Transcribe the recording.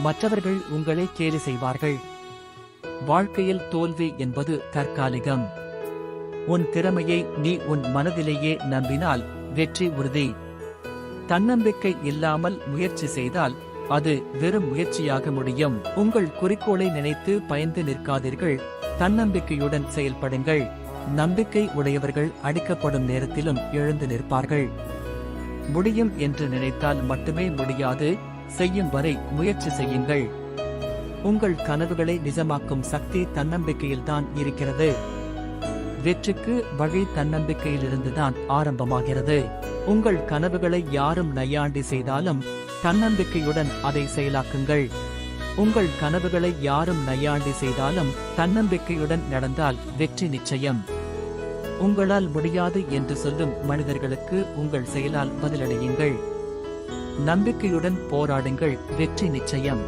மற்றவர்கள் உங்களை கேலி செய்வார்கள். வாழ்க்கையில் தோல்வி என்பது தற்காலிகம். உன் திறமையை நீ உன் மனதிலேயே நம்பினால் வெற்றி உறுதி. தன்னம்பிக்கை இல்லாமல் முயற்சி செய்தால் அது வெறும் முயற்சியாக முடியும். உங்கள் குறிக்கோளை நினைத்து பயந்து நிற்காதீர்கள், தன்னம்பிக்கையுடன் செயல்படுங்கள். நம்பிக்கை உடையவர்கள் அடிக்கப்படும் நேரத்திலும் எழுந்து நிற்பார்கள். முடியும் என்று நினைத்தால் மட்டுமே முடியாது, செய்யும் வரை முயற்சி செய்யுங்கள். உங்கள் கனவுகளை நிஜமாக்கும் சக்தி தன்னம்பிக்கையில்தான் இருக்கிறது. வெற்றிக்கு வழி தன்னம்பிக்கையிலிருந்துதான் ஆரம்பமாகிறது. உங்கள் கனவுகளை யாரும் நையாண்டி செய்தாலும் தன்னம்பிக்கையுடன் அதை செயலாக்குங்கள். உங்கள் கனவுகளை யாரும் நையாண்டி செய்தாலும் தன்னம்பிக்கையுடன் நடந்தால் வெற்றி நிச்சயம். உங்களால் முடியாது என்று சொல்லும் மனிதர்களுக்கு உங்கள் செயலால் பதிலளியுங்கள். நம்பிக்கையுடன் போராடுங்கள், வெற்றி நிச்சயம்.